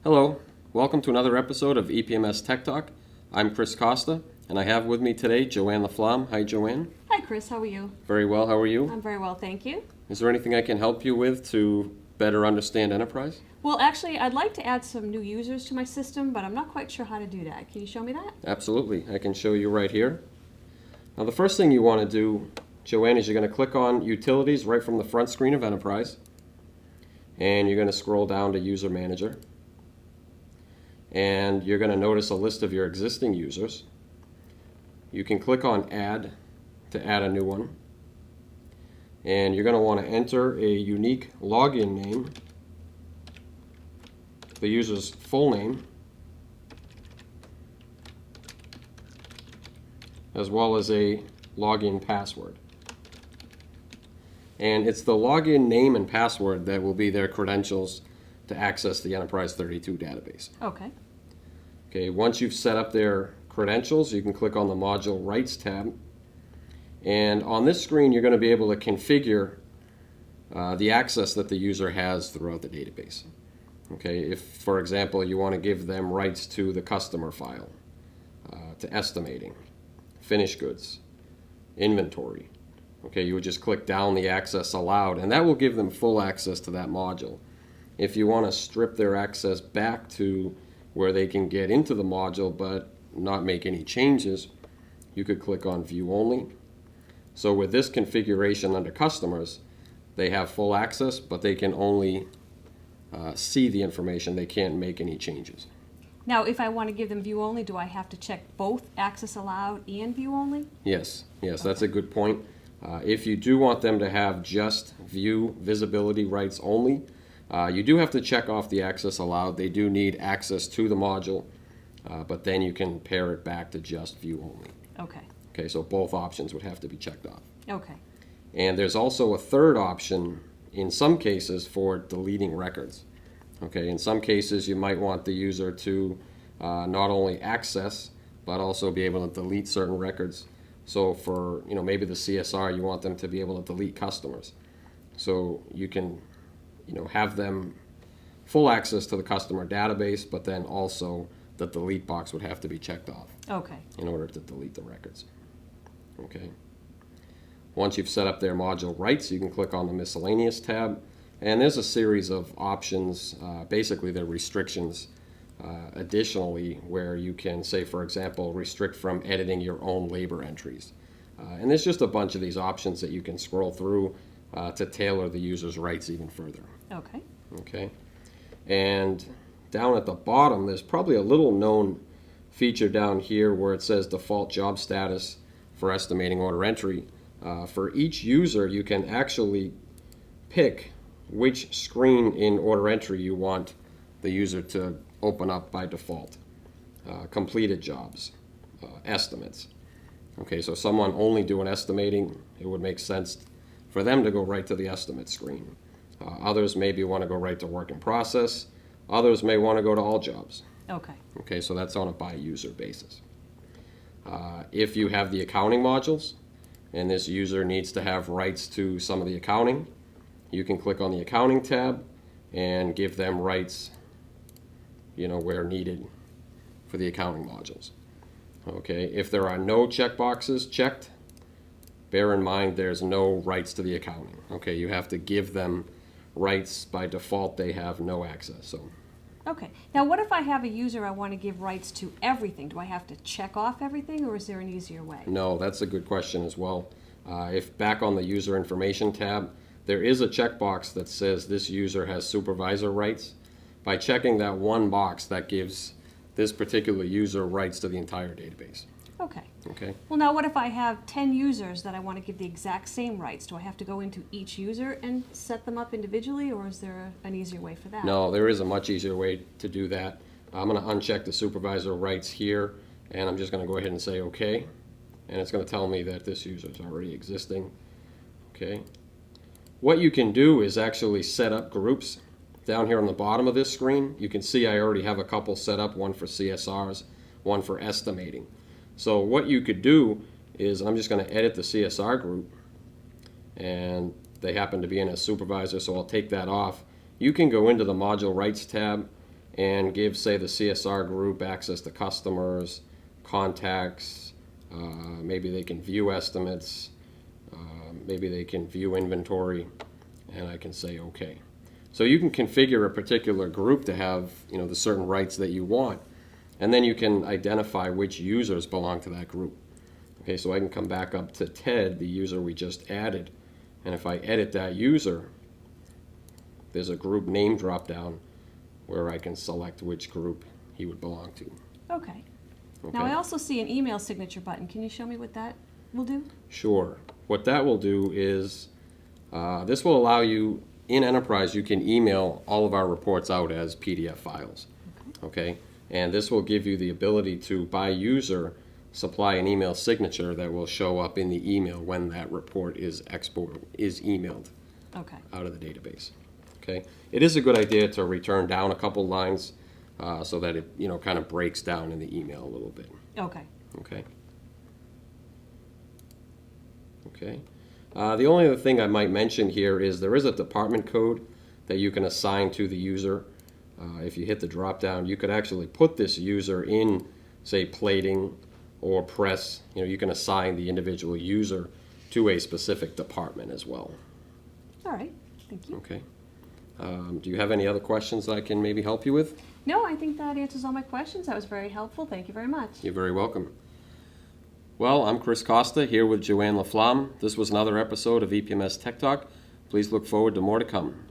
Hello, welcome to another episode of EPMS Tech Talk. I'm Chris Costa, and I have with me today Joanne LaFlamme. Hi, Joanne. Hi, Chris. How are you? Very well. How are you? I'm very well, thank you. Is there anything I can help you with to better understand Enterprise? Well, actually, I'd like to add some new users to my system, but I'm not quite sure how to do that. Can you show me that? Absolutely. I can show you right here. Now, the first thing you want to do, Joanne, is you're going to click on Utilities right from the front screen of Enterprise, and you're going to scroll down to User Manager. And you're going to notice a list of your existing users. You can click on Add to add a new one. And you're going to want to enter a unique login name, the user's full name, as well as a login password. And it's the login name and password that will be their credentials to access the Enterprise 32 database. Okay. Okay, once you've set up their credentials, you can click on the Module Rights tab. And on this screen, you're going to be able to configure the access that the user has throughout the database. Okay, if, for example, you want to give them rights to the customer file, to estimating, finished goods, inventory. Okay, you would just click down the access allowed, and that will give them full access to that module. If you want to strip their access back to where they can get into the module but not make any changes, you could click on View Only. So with this configuration under Customers, they have full access, but they can only see the information. They can't make any changes. Now, if I want to give them view only, do I have to check both access allowed and view only? Yes, that's a good point. If you do want them to have just view visibility rights only, you do have to check off the access allowed. They do need access to the module, but then you can pair it back to just view only. Okay. Okay, so both options would have to be checked off. Okay. And there's also a third option in some cases for deleting records. Okay, in some cases you might want the user to not only access, but also be able to delete certain records. So for, maybe the CSR, you want them to be able to delete customers. So you can have them full access to the customer database, but then also the delete box would have to be checked off. Okay. In order to delete the records. Okay. Once you've set up their module rights, you can click on the Miscellaneous tab, and there's a series of options, basically they're restrictions additionally, where you can say, for example, restrict from editing your own labor entries. And there's just a bunch of these options that you can scroll through to tailor the user's rights even further. Okay. Okay. And down at the bottom, there's probably a little known feature down here where it says default job status for estimating order entry. For each user, you can actually pick which screen in order entry you want the user to open up by default. Completed jobs, estimates. Okay, so someone only doing estimating, it would make sense for them to go right to the estimate screen. Others maybe want to go right to work in process. Others may want to go to all jobs. Okay. Okay, so that's on a by user basis. If you have the accounting modules, and this user needs to have rights to some of the accounting, you can click on the accounting tab and give them rights, where needed for the accounting modules. Okay, if there are no checkboxes checked, bear in mind there's no rights to the accounting. Okay, you have to give them rights. By default, they have no access. So. Okay. Now, what if I have a user I want to give rights to everything? Do I have to check off everything, or is there an easier way? No, that's a good question as well. If back on the User Information tab, there is a checkbox that says this user has supervisor rights. By checking that one box, that gives this particular user rights to the entire database. Okay. Okay. Well, now what if I have 10 users that I want to give the exact same rights? Do I have to go into each user and set them up individually, or is there an easier way for that? No, there is a much easier way to do that. I'm going to uncheck the supervisor rights here, and I'm just going to go ahead and say OK. And it's going to tell me that this user is already existing. Okay. What you can do is actually set up groups. Down here on the bottom of this screen, you can see I already have a couple set up, one for CSRs, one for estimating. So what you could do is, I'm just going to edit the CSR group, and they happen to be in as supervisor, so I'll take that off. You can go into the Module Rights tab and give, say, the CSR group access to customers, contacts, maybe they can view estimates, maybe they can view inventory, and I can say OK. So you can configure a particular group to have, the certain rights that you want, and then you can identify which users belong to that group. Okay, so I can come back up to Ted, the user we just added, and if I edit that user, there's a group name drop down where I can select which group he would belong to. Okay. Okay? Now I also see an email signature button. Can you show me what that will do? Sure. What that will do is this will allow you, in Enterprise, you can email all of our reports out as PDF files. Okay? And this will give you the ability to, by user, supply an email signature that will show up in the email when that report is emailed out of the database. Okay? It is a good idea to return down a couple lines so that it kind of breaks down in the email a little bit. Okay. Okay. Okay. The only other thing I might mention here is there is a department code that you can assign to the user. If you hit the drop down, you could actually put this user in, say, plating or press. You can assign the individual user to a specific department as well. All right. Thank you. Okay. Do you have any other questions that I can maybe help you with? No, I think that answers all my questions. That was very helpful. Thank you very much. You're very welcome. Well, I'm Chris Costa here with Joanne LaFlamme. This was another episode of EPMS Tech Talk. Please look forward to more to come.